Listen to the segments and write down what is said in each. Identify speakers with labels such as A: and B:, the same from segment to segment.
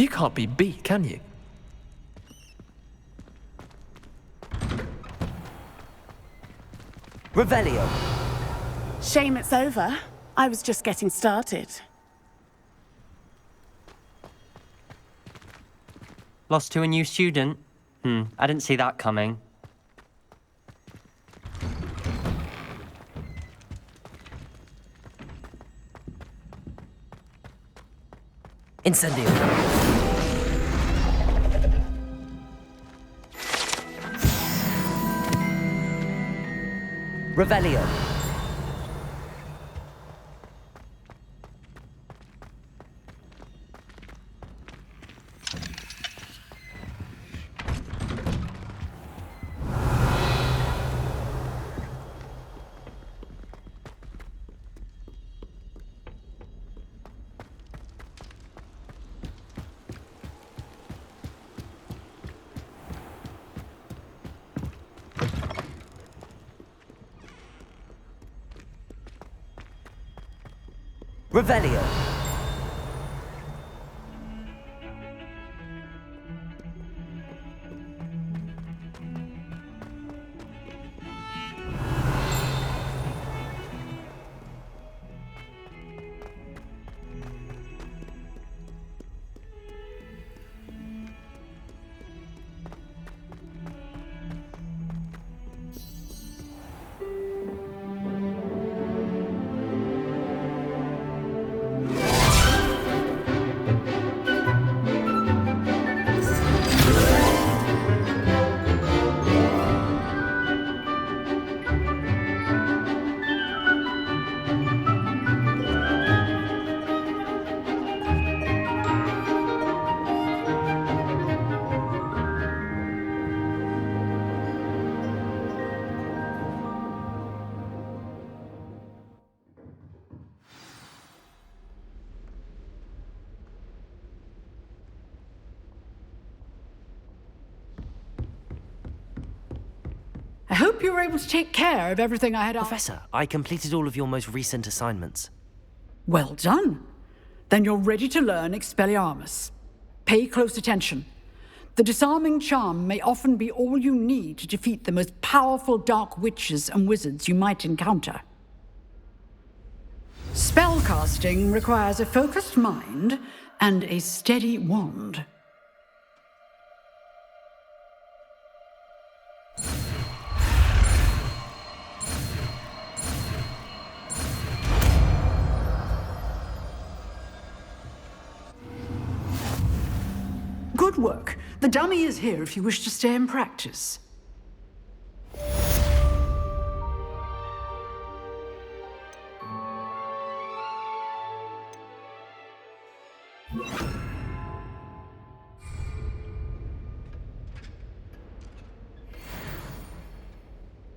A: You can't be beat, can you?
B: Revelio.
C: Shame it's over. I was just getting started.
B: Lost to a new student? I didn't see that coming. Incendio. Revelio. Revelio.
D: I hope you were able to take care of everything I had asked.
B: Professor, I completed all of your most recent assignments.
D: Well done. Then you're ready to learn Expelliarmus. Pay close attention. The disarming charm may often be all you need to defeat the most powerful dark witches and wizards you might encounter. Spellcasting requires a focused mind and a steady wand. Good work. The dummy is here if you wish to stay and practice.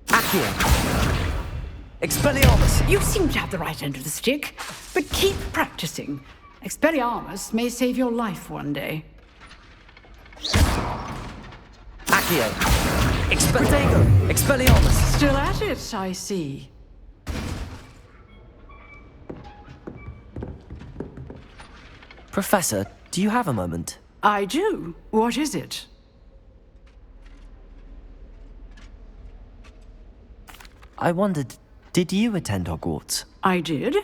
B: Accio. Expelliarmus.
D: You seem to have the right end of the stick, but keep practicing. Expelliarmus may save your life one day.
B: Accio. Expelliarmus.
D: Still at it, I see.
B: Professor, do you have a moment?
D: I do. What is it?
B: I wondered, did you attend Hogwarts?
D: I did.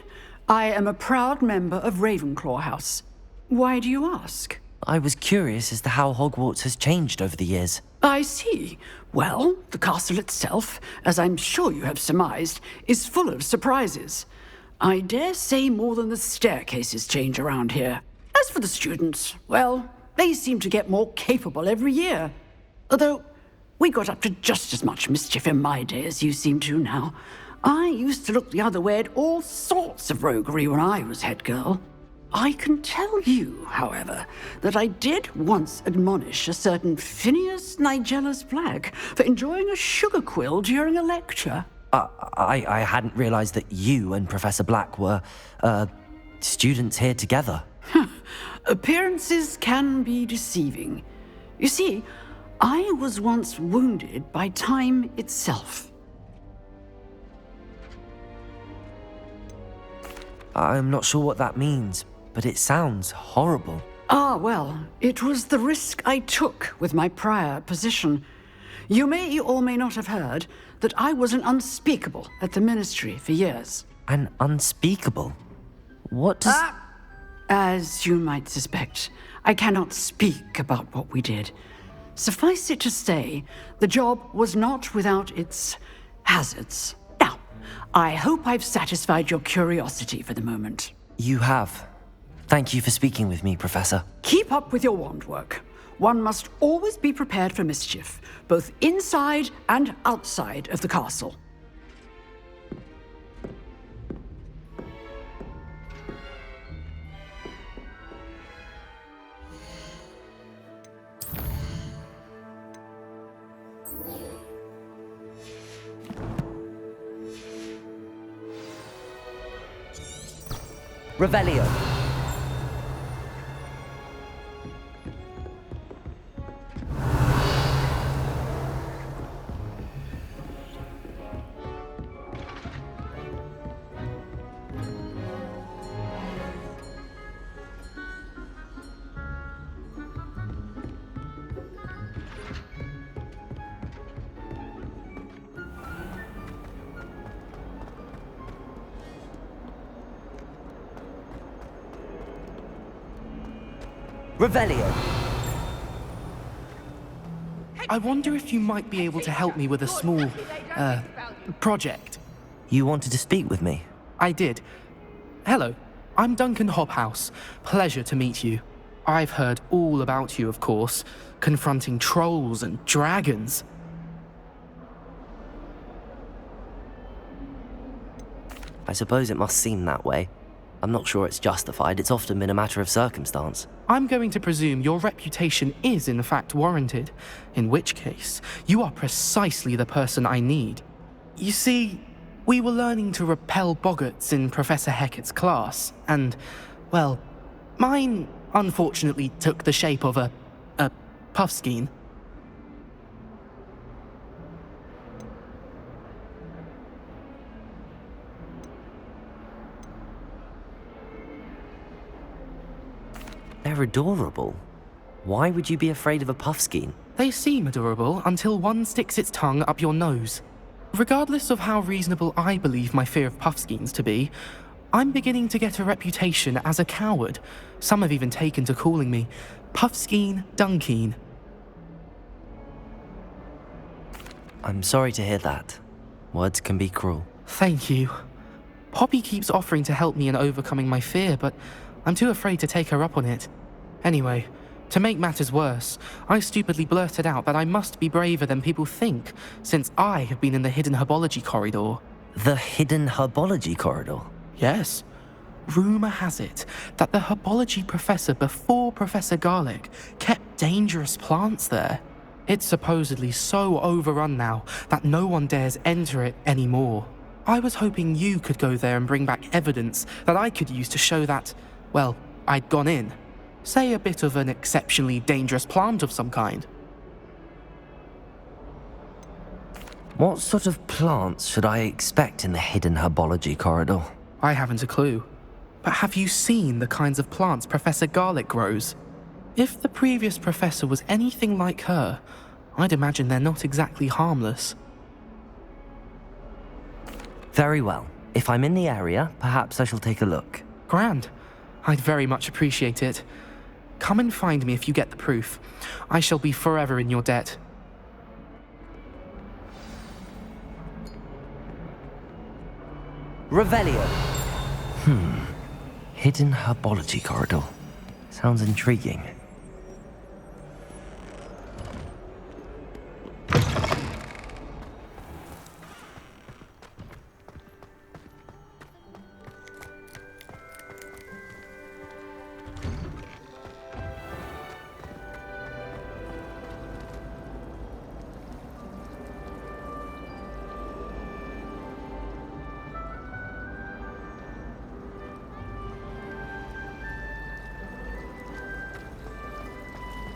D: I am a proud member of Ravenclaw House. Why do you ask?
B: I was curious as to how Hogwarts has changed over the years.
D: I see. Well, the castle itself, as I'm sure you have surmised, is full of surprises. I dare say more than the staircases change around here. As for the students, well, they seem to get more capable every year. Although, we got up to just as much mischief in my day as you seem to now. I used to look the other way at all sorts of roguery when I was head girl. I can tell you, however, that I did once admonish a certain Phineas Nigellus Black for enjoying a sugar quill during a lecture.
B: I hadn't realized that you and Professor Black were, students here together.
D: Appearances can be deceiving. You see, I was once wounded by time itself.
B: I'm not sure what that means, but it sounds horrible.
D: Ah, well, it was the risk I took with my prior position. You may or may not have heard that I was an unspeakable at the Ministry for years.
B: An unspeakable? What does...
D: As you might suspect, I cannot speak about what we did. Suffice it to say, the job was not without its hazards. Now, I hope I've satisfied your curiosity for the moment.
B: You have. Thank you for speaking with me, Professor.
D: Keep up with your wand work. One must always be prepared for mischief, both inside and outside of the castle.
B: Revelio. Revelio.
A: I wonder if you might be able to help me with a small, project.
B: You wanted to speak with me?
A: I did. Hello, I'm Duncan Hobhouse. Pleasure to meet you. I've heard all about you, of course, confronting trolls and dragons.
B: I suppose it must seem that way. I'm not sure it's justified. It's often been a matter of circumstance.
A: I'm going to presume your reputation is in fact warranted, in which case, you are precisely the person I need. You see, we were learning to repel boggarts in Professor Hecat's class, and, well, mine unfortunately took the shape of a puffskein.
B: They're adorable. Why would you be afraid of a puffskein?
A: They seem adorable until one sticks its tongue up your nose. Regardless of how reasonable I believe my fear of puffskeins to be, I'm beginning to get a reputation as a coward. Some have even taken to calling me Puffskein Dunkeen.
B: I'm sorry to hear that. Words can be cruel.
A: Thank you. Poppy keeps offering to help me in overcoming my fear, but I'm too afraid to take her up on it. Anyway, to make matters worse, I stupidly blurted out that I must be braver than people think, since I have been in the hidden herbology corridor.
B: The hidden herbology corridor?
A: Yes. Rumour has it that the herbology professor before Professor Garlic kept dangerous plants there. It's supposedly so overrun now that no one dares enter it anymore. I was hoping you could go there and bring back evidence that I could use to show that, well, I'd gone in. Say a bit of an exceptionally dangerous plant of some kind.
B: What sort of plants should I expect in the hidden herbology corridor?
A: I haven't a clue. But have you seen the kinds of plants Professor Garlic grows? If the previous professor was anything like her, I'd imagine they're not exactly harmless.
B: Very well. If I'm in the area, perhaps I shall take a look.
A: Grand. I'd very much appreciate it. Come and find me if you get the proof. I shall be forever in your debt.
B: Revelio. Hidden herbology corridor. Sounds intriguing.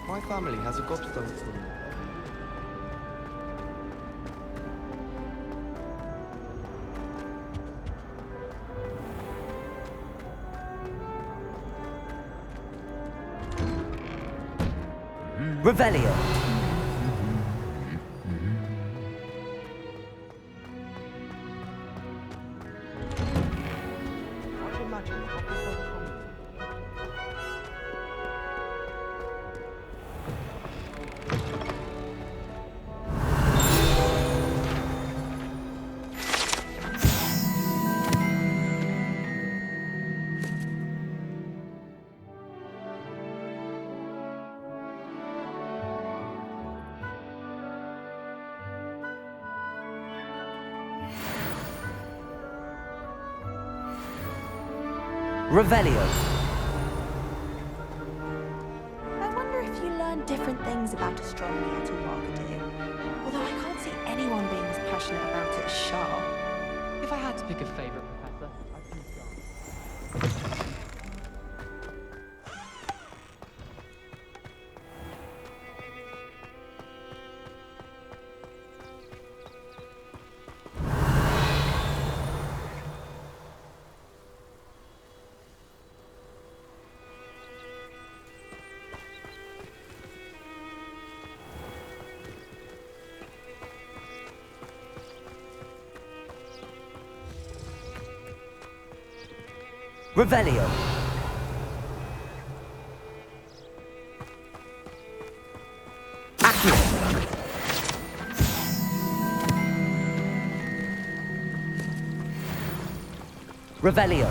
E: My family has a gobstone for me.
B: Revelio.
E: I'd imagine Hufflepuff Tommy.
B: Revelio.
F: I wonder if you learn different things about astronomy at Ouagadougou. Although I can't see anyone being as passionate about it as Shah.
A: If I had to pick a favorite professor, I'd choose Garlic.
B: Revelio. Accio. Revelio.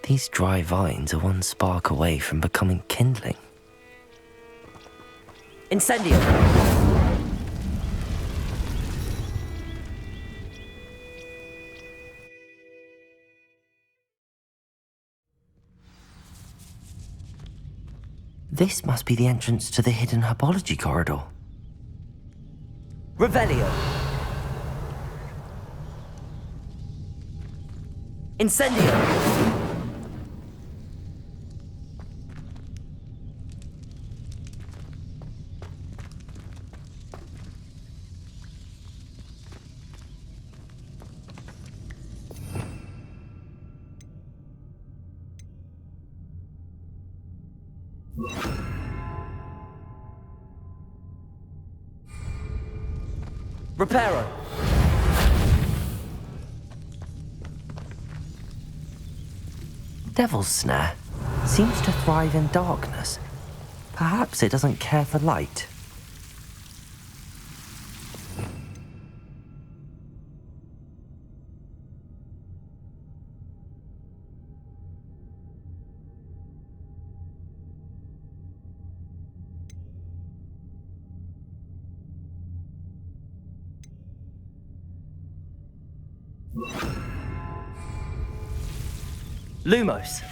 B: These dry vines are one spark away from becoming kindling. Incendio! This must be the entrance to the hidden herbology corridor. Revelio! Incendio! Reparo. Devil's Snare seems to thrive in darkness. Perhaps it doesn't care for light. Lumos.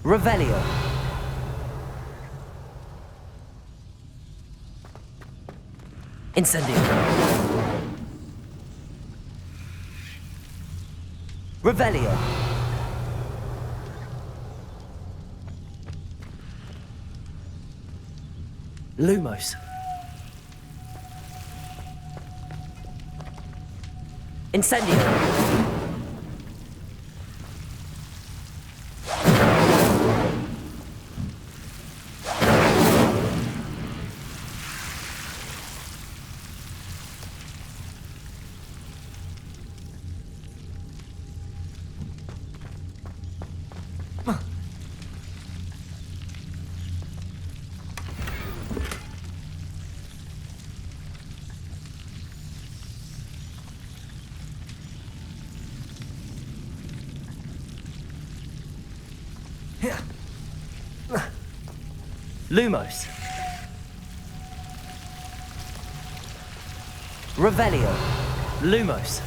B: Revelio. Incendio. Revelio. Lumos. Incendio. Lumos. Revelio. Lumos.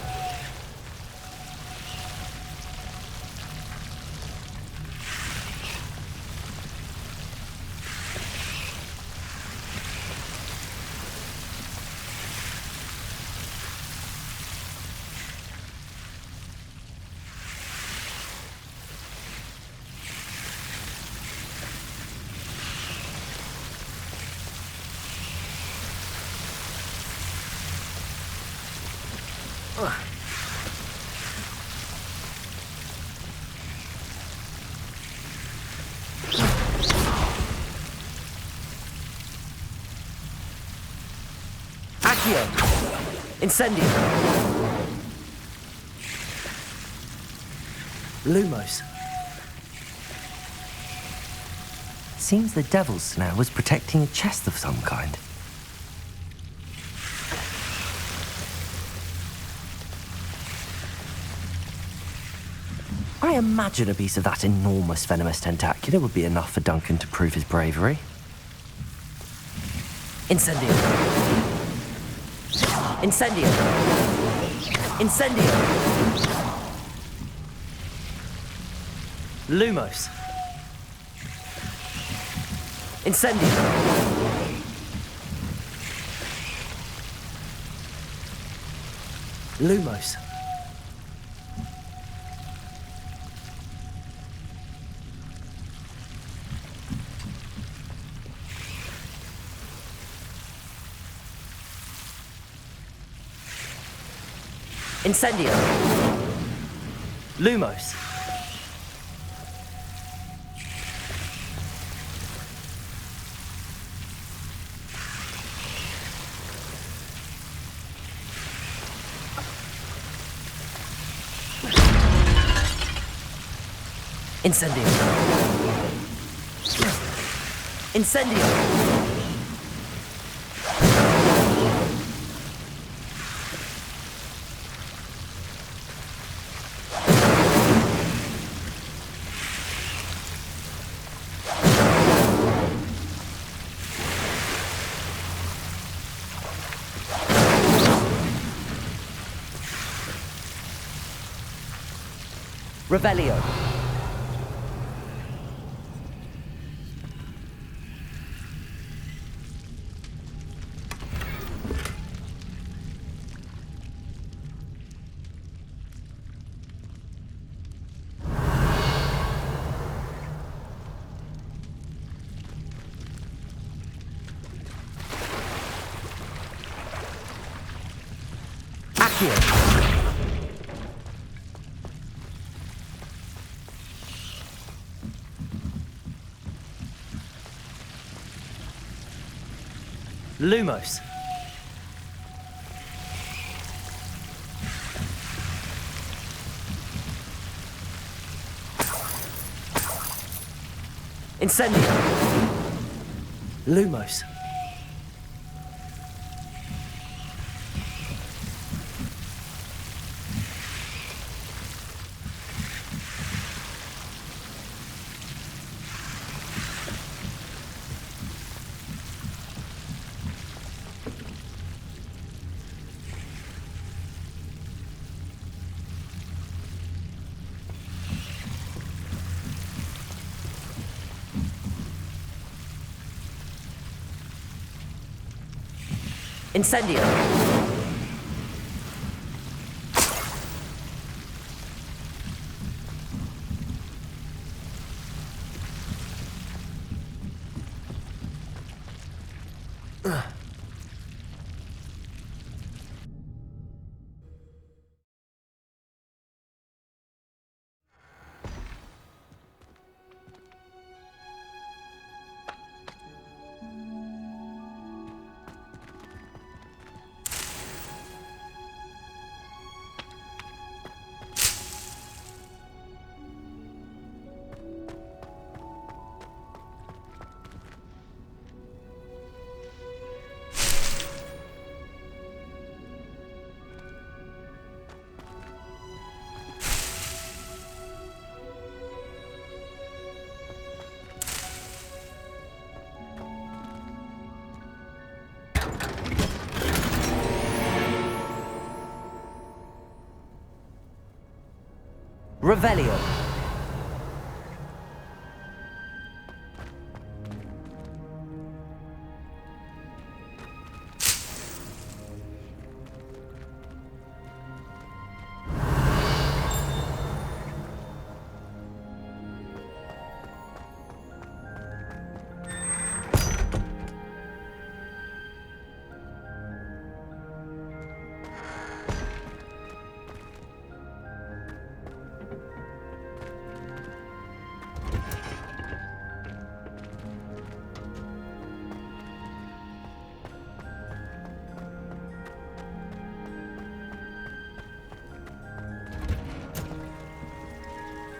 B: Accio. Incendio. Lumos. Seems the Devil's Snare was protecting a chest of some kind. I imagine a piece of that enormous venomous tentacular would be enough for Duncan to prove his bravery. Incendio. Incendio. Incendio. Lumos. Incendio. Lumos. Incendio. Lumos. Incendio. Incendio. Revelio. Accio. Lumos. Incendio. Lumos. Incendio. Revelio.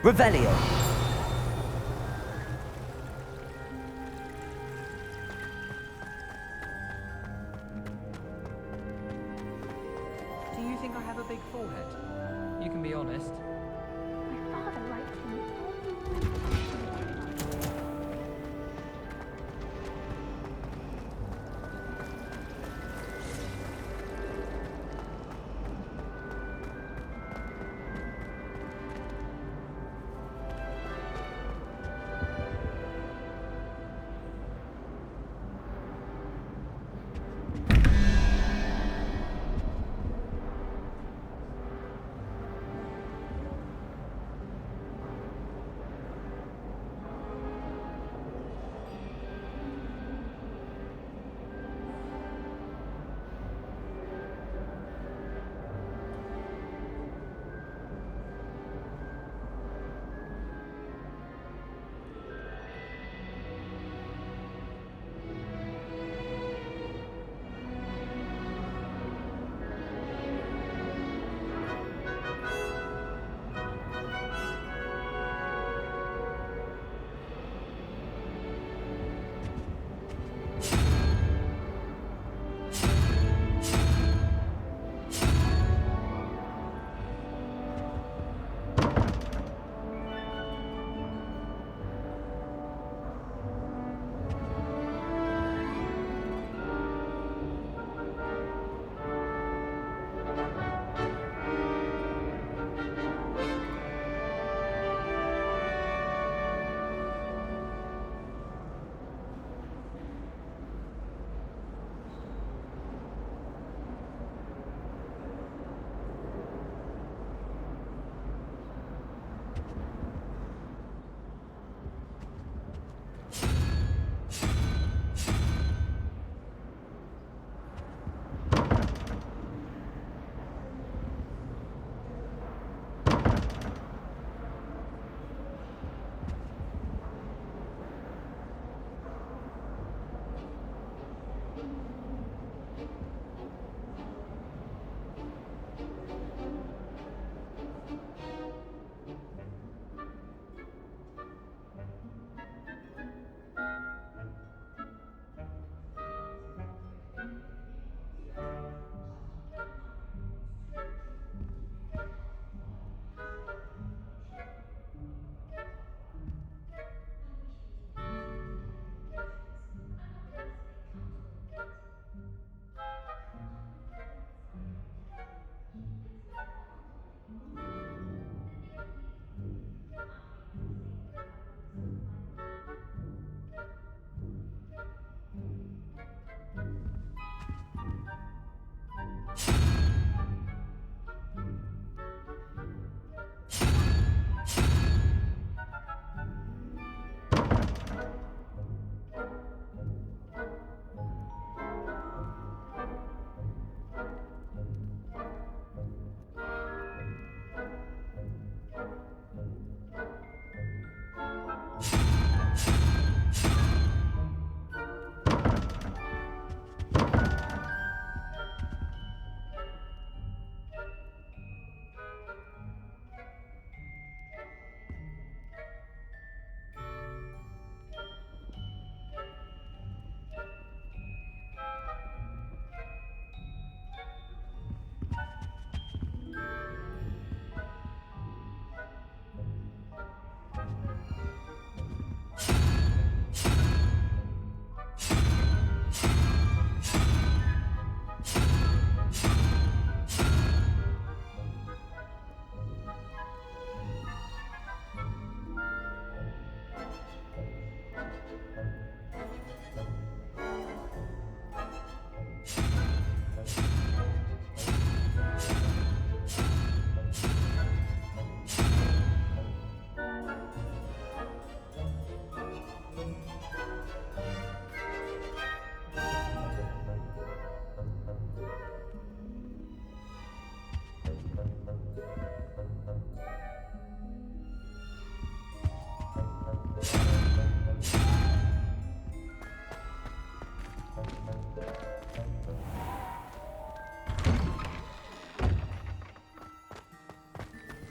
B: Revelio.
G: Do you think I have a big forehead? You can be honest.
H: My father writes me.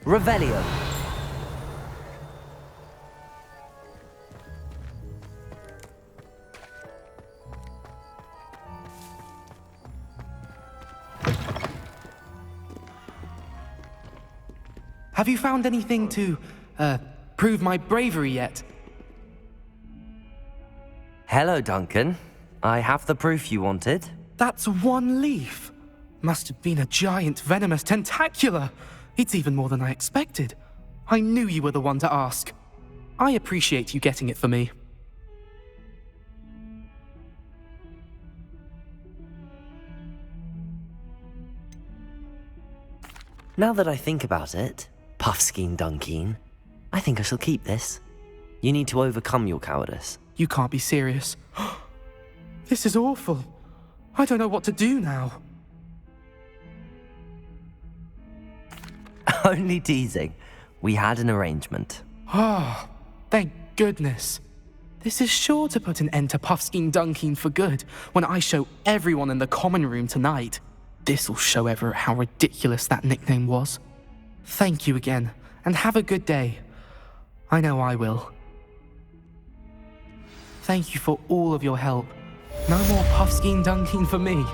B: Revelio.
A: Have you found anything to, prove my bravery yet?
B: Hello, Duncan. I have the proof you wanted.
A: That's one leaf. Must have been a giant venomous tentacula. It's even more than I expected. I knew you were the one to ask. I appreciate you getting it for me.
B: Now that I think about it, Puffskein Dunkeen, I think I shall keep this. You need to overcome your cowardice.
A: You can't be serious. This is awful. I don't know what to do now.
B: Only teasing. We had an arrangement.
A: Ah, thank goodness. This is sure to put an end to Puffskein Dunkeen for good when I show everyone in the common room tonight. This'll show Everett how ridiculous that nickname was. Thank you again, and have a good day. I know I will. Thank you for all of your help. No more Puffskein Dunkeen for me.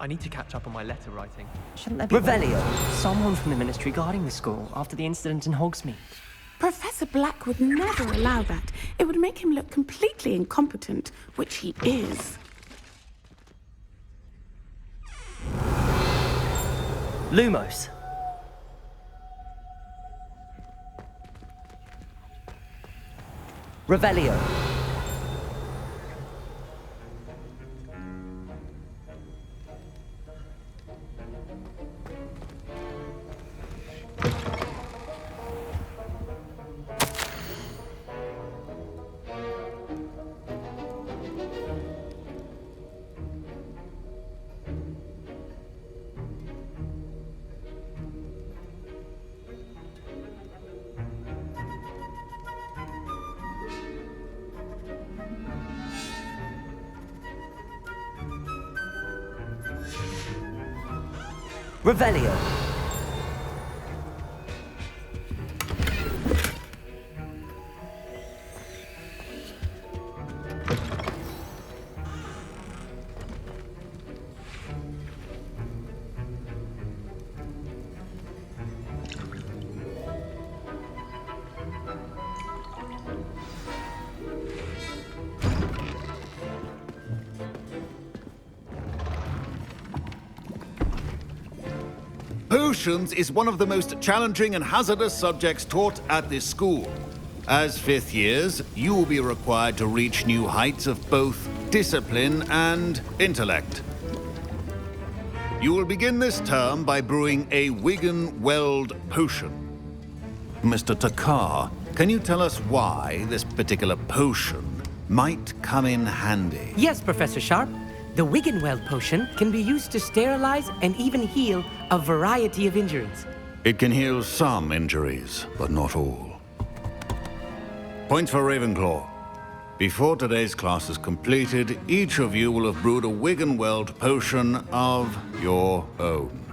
G: I need to catch up on my letter writing.
I: Shouldn't there be
B: Revelio.
I: someone from the ministry guarding the school after the incident in Hogsmeade?
C: Professor Black would never allow that. It would make him look completely incompetent, which he is.
B: Lumos. Revelio. Revelio.
J: Potions is one of the most challenging and hazardous subjects taught at this school. As fifth years, you will be required to reach new heights of both discipline and intellect. You will begin this term by brewing a Wigan-Weld potion. Mr. Takar, can you tell us why this particular potion might come in handy?
K: Yes, Professor Sharp. The Wigan-Weld potion can be used to sterilize and even heal a variety of injuries.
J: It can heal some injuries, but not all. Points for Ravenclaw. Before today's class is completed, each of you will have brewed a Wigan-Weld potion of your own.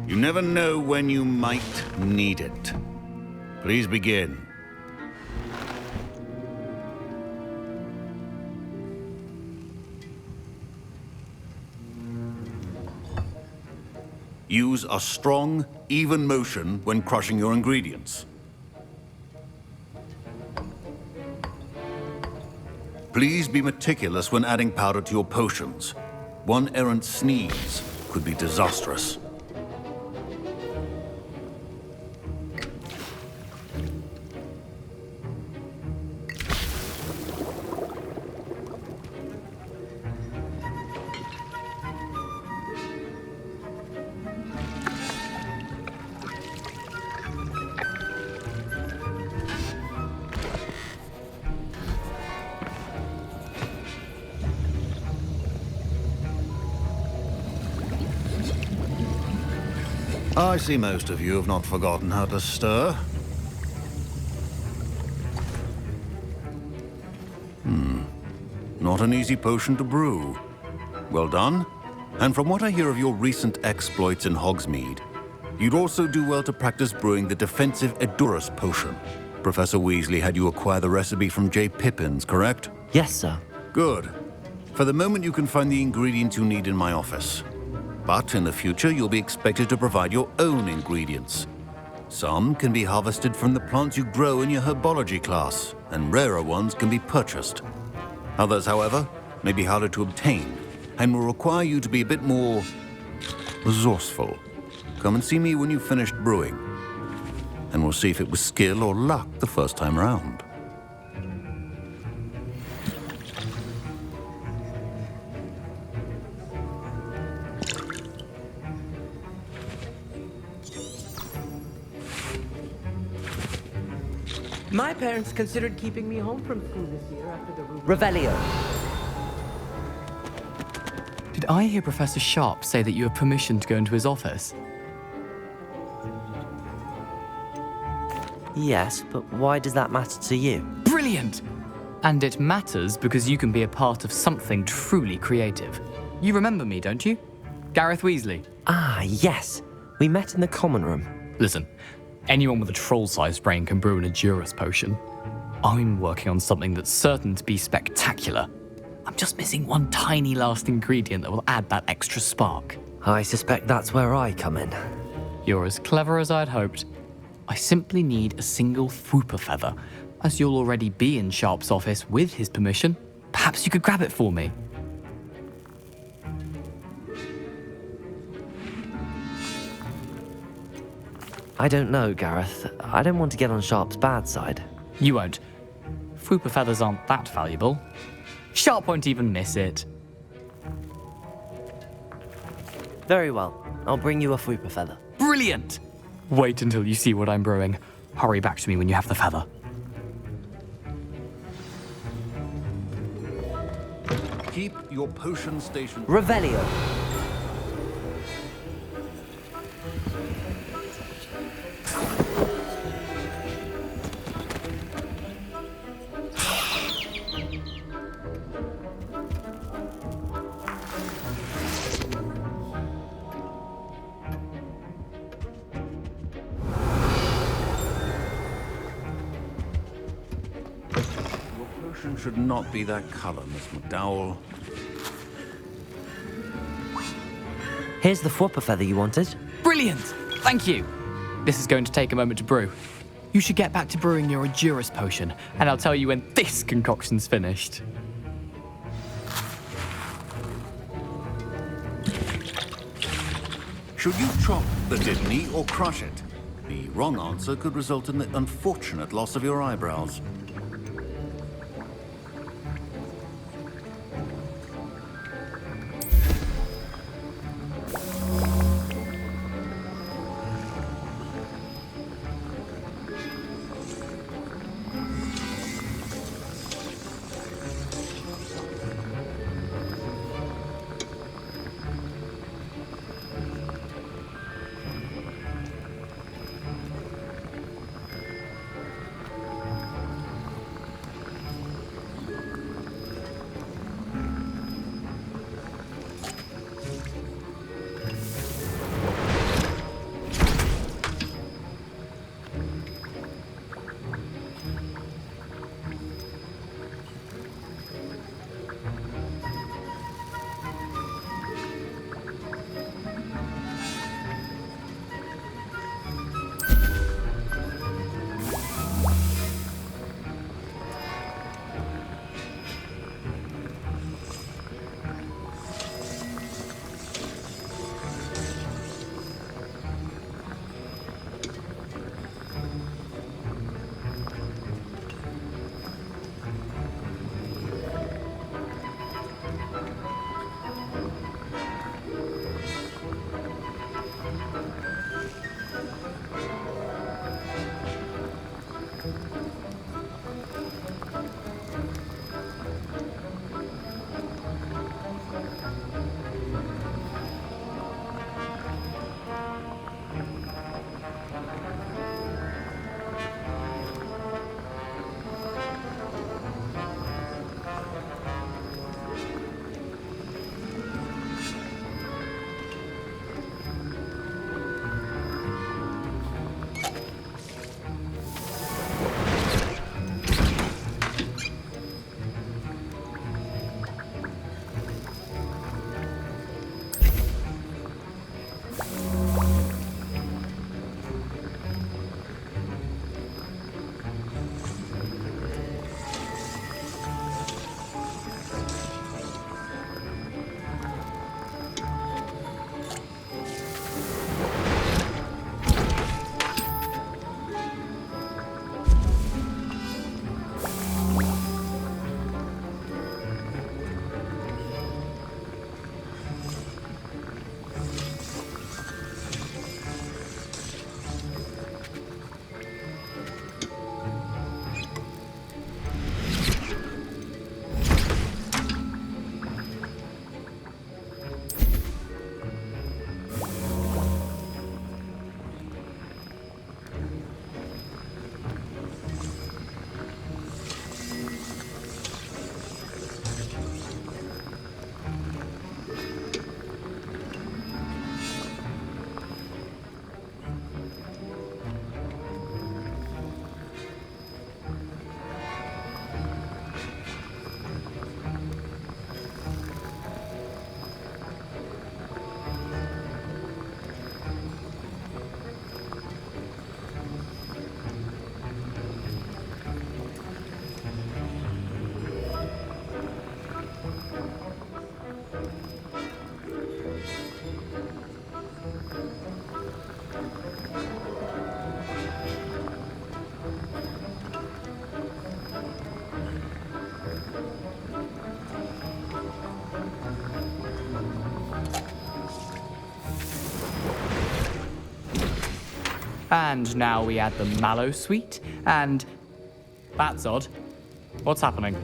J: You never know when you might need it. Please begin. Use a strong, even motion when crushing your ingredients. Please be meticulous when adding powder to your potions. One errant sneeze could be disastrous. I see most of you have not forgotten how to stir. Not an easy potion to brew. Well done. And from what I hear of your recent exploits in Hogsmeade, you'd also do well to practice brewing the defensive Edurus potion. Professor Weasley had you acquire the recipe from J. Pippins, correct?
B: Yes, sir.
J: Good. For the moment, you can find the ingredients you need in my office. But in the future, you'll be expected to provide your own ingredients. Some can be harvested from the plants you grow in your herbology class, and rarer ones can be purchased. Others, however, may be harder to obtain, and will require you to be a bit more resourceful. Come and see me when you've finished brewing, and we'll see if it was skill or luck the first time round.
K: My parents considered keeping me home from school this year after the
B: Revelio.
A: Did I hear Professor Sharp say that you have permission to go into his office?
B: Yes, but why does that matter to you?
A: Brilliant! And it matters because you can be a part of something truly creative. You remember me, don't you? Gareth Weasley.
B: Ah, yes. We met in the common room.
A: Listen, anyone with a troll-sized brain can brew an Edurus potion. I'm working on something that's certain to be spectacular. I'm just missing one tiny last ingredient that will add that extra spark.
B: I suspect that's where I come in.
A: You're as clever as I'd hoped. I simply need a single Fwooper feather. As you'll already be in Sharp's office with his permission, perhaps you could grab it for me.
B: I don't know, Gareth. I don't want to get on Sharp's bad side.
A: You won't. Fwooper feathers aren't that valuable. Sharp won't even miss it.
B: Very well. I'll bring you a Fwooper feather.
A: Brilliant! Wait until you see what I'm brewing. Hurry back to me when you have the feather.
J: Keep your potion station.
B: Revelio.
J: Should not be that color, Miss McDowell.
B: Here's the Fwooper feather you wanted.
A: Brilliant! Thank you! This is going to take a moment to brew. You should get back to brewing your Edurus potion, and I'll tell you when this concoction's finished.
J: Should you chop the kidney or crush it? The wrong answer could result in the unfortunate loss of your eyebrows.
L: And now we add the mallow sweet, and... That's odd. What's happening?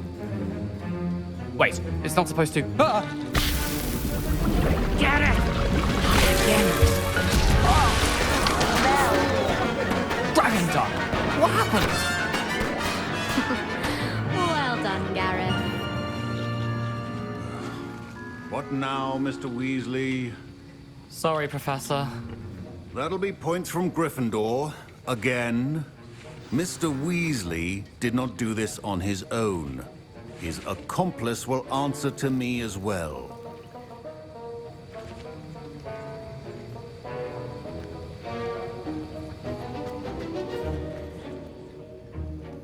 L: Wait, it's not supposed to... Ah!
K: Get it!
L: Dragon Dog! What happened?
H: Well done, Gareth.
J: What now, Mr. Weasley?
L: Sorry, Professor.
J: That'll be points from Gryffindor. Again. Mr. Weasley did not do this on his own. His accomplice will answer to me as well.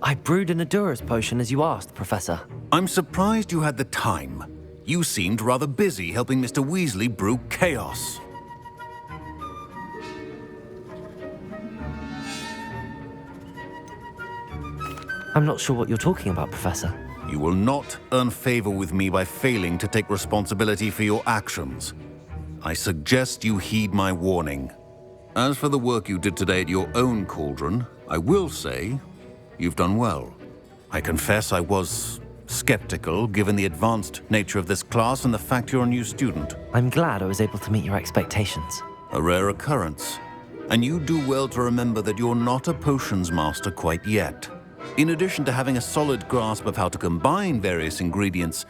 B: I brewed an Adura's potion as you asked, Professor.
J: I'm surprised you had the time. You seemed rather busy helping Mr. Weasley brew chaos.
B: I'm not sure what you're talking about, Professor.
J: You will not earn favor with me by failing to take responsibility for your actions. I suggest you heed my warning. As for the work you did today at your own cauldron, I will say you've done well. I confess I was skeptical given the advanced nature of this class and the fact you're a new student.
B: I'm glad I was able to meet your expectations.
J: A rare occurrence. And you do well to remember that you're not a potions master quite yet. In addition to having a solid grasp of how to combine various ingredients,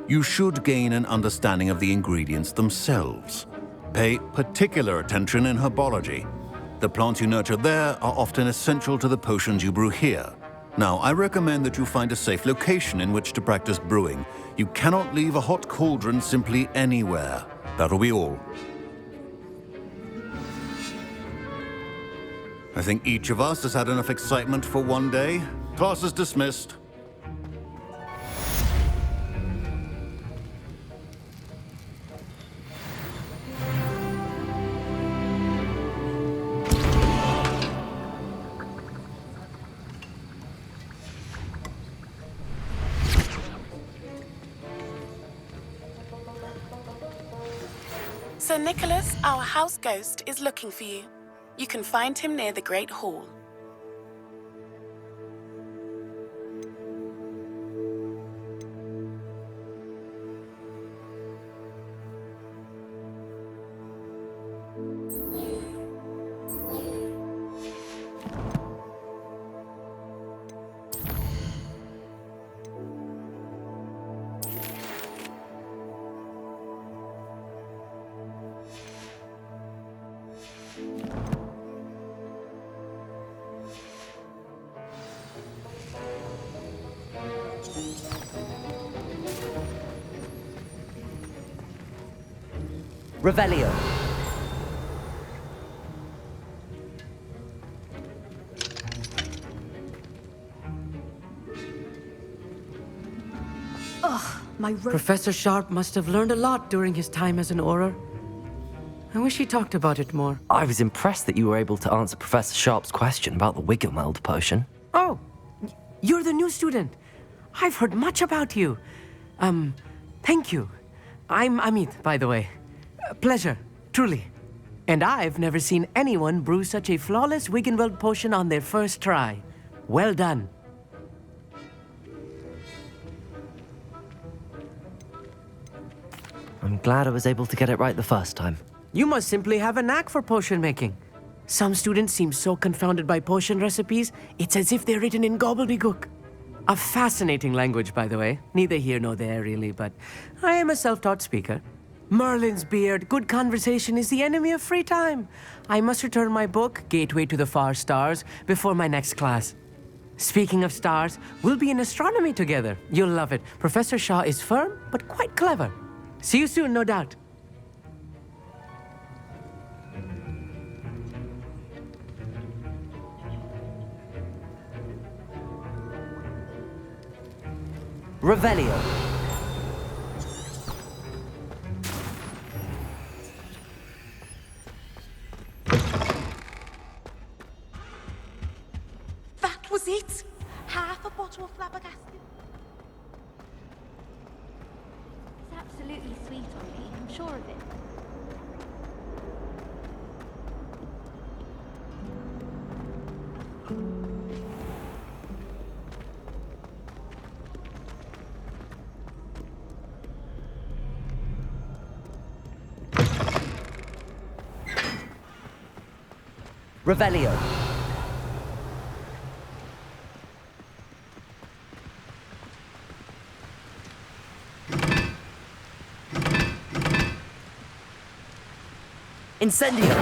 J: you should gain an understanding of the ingredients themselves. Pay particular attention in herbology. The plants you nurture there are often essential to the potions you brew here. Now, I recommend that you find a safe location in which to practice brewing. You cannot leave a hot cauldron simply anywhere. That'll be all. I think each of us has had enough excitement for one day. Class is dismissed.
C: Sir Nicholas, our house ghost, is looking for you. You can find him near the Great Hall.
B: Revelio.
K: Professor Sharp must have learned a lot during his time as an Auror. I wish he talked about it more.
B: I was impressed that you were able to answer Professor Sharp's question about the Wiggenweld potion.
K: Oh, you're the new student. I've heard much about you. Thank you. I'm Amit, by the way. Pleasure, truly. And I've never seen anyone brew such a flawless Wiggenweld potion on their first try. Well done.
B: I'm glad I was able to get it right the first time.
K: You must simply have a knack for potion making. Some students seem so confounded by potion recipes, it's as if they're written in gobbledygook. A fascinating language, by the way. Neither here nor there, really, but I am a self-taught speaker. Merlin's beard, good conversation is the enemy of free time. I must return my book, Gateway to the Far Stars, before my next class. Speaking of stars, we'll be in astronomy together. You'll love it. Professor Shaw is firm, but quite clever. See you soon, no doubt.
B: Revelio.
F: That was it! Half a bottle of flabbergasted.
H: It's absolutely sweet on me, I'm sure of it.
B: Revelio. Incendio.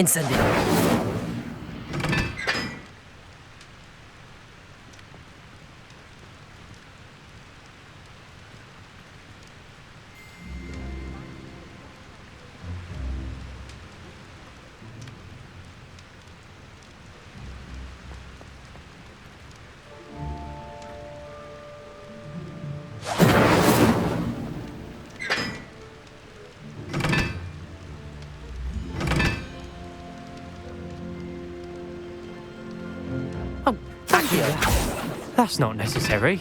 B: Incendio.
I: That's not necessary.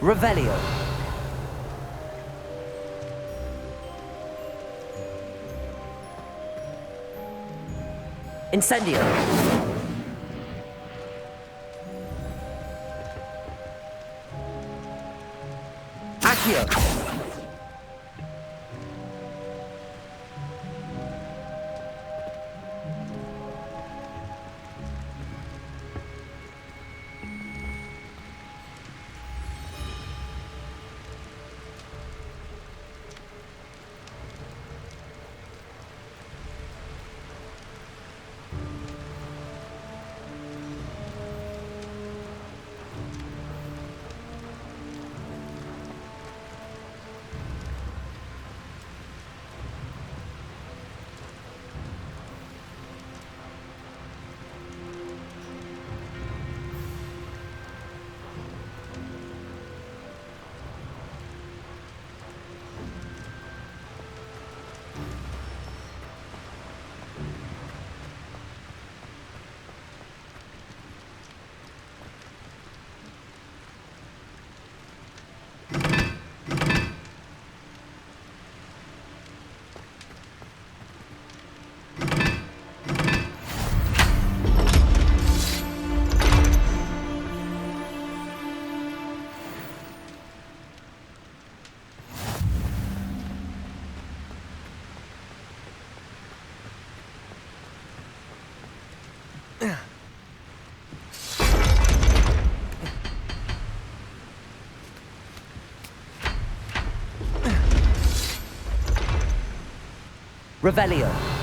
B: Revelio. Incendio. Accio. Revelio.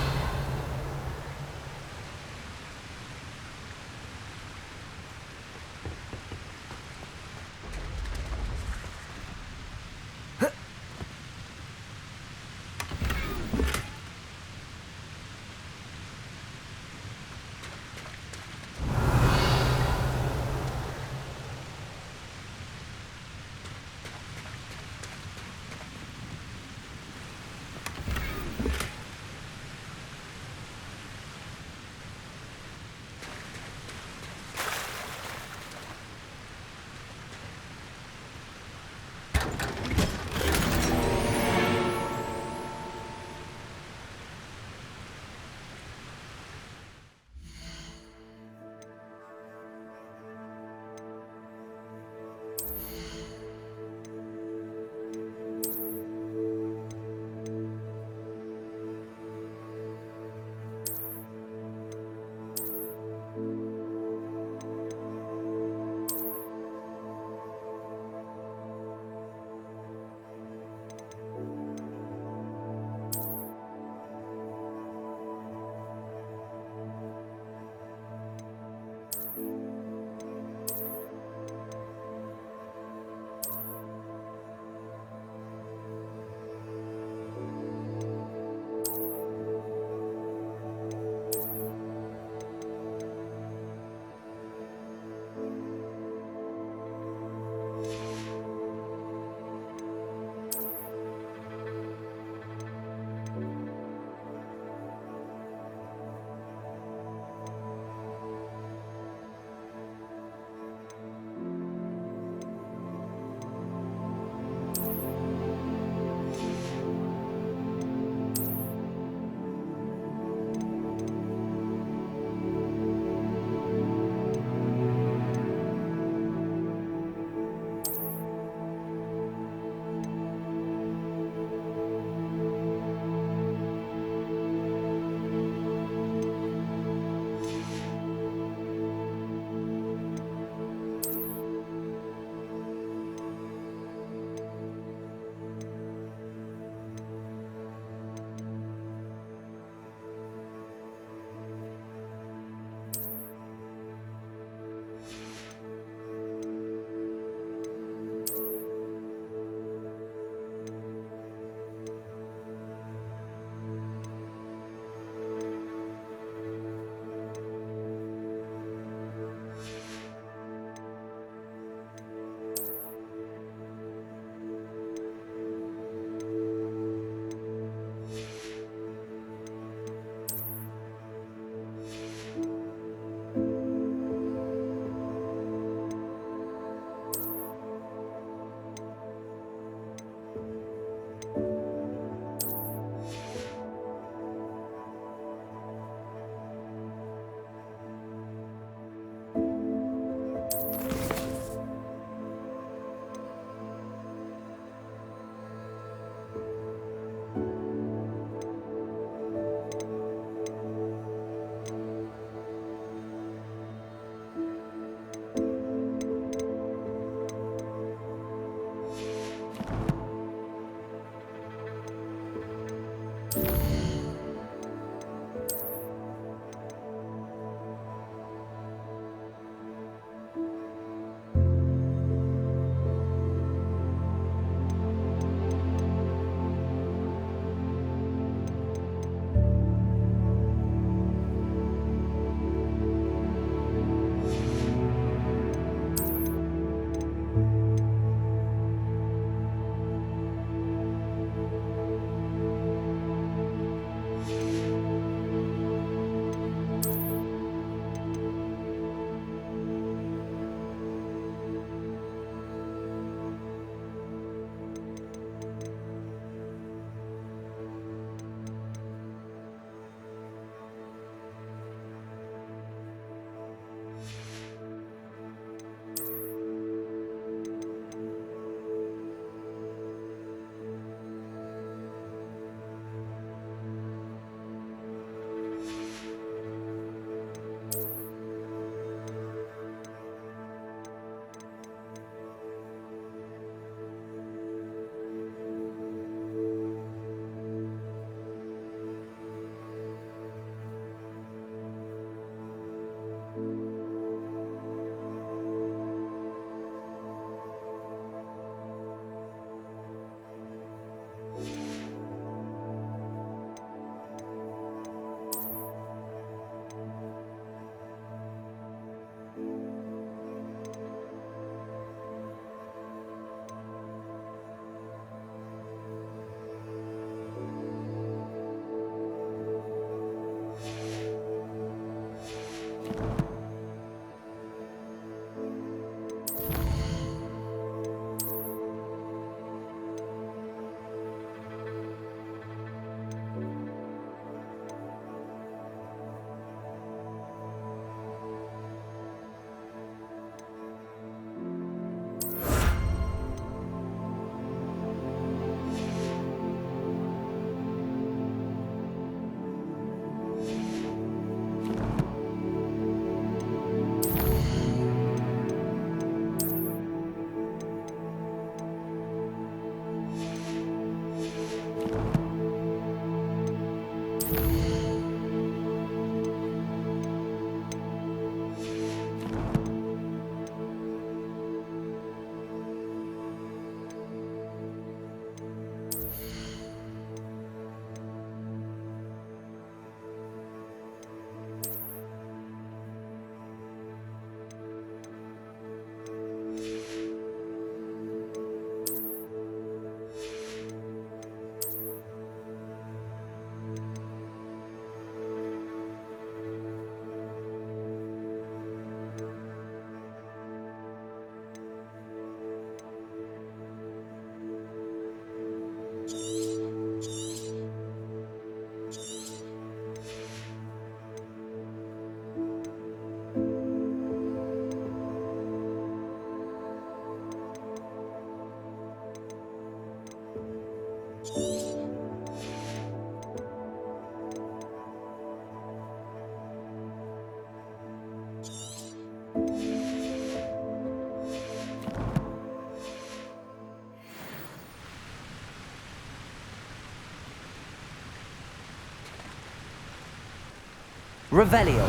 B: Revelio.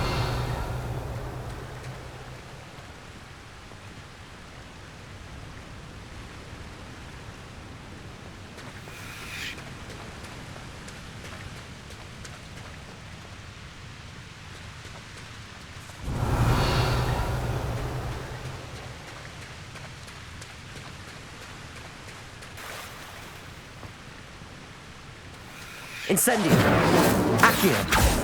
B: Incendio. Accio.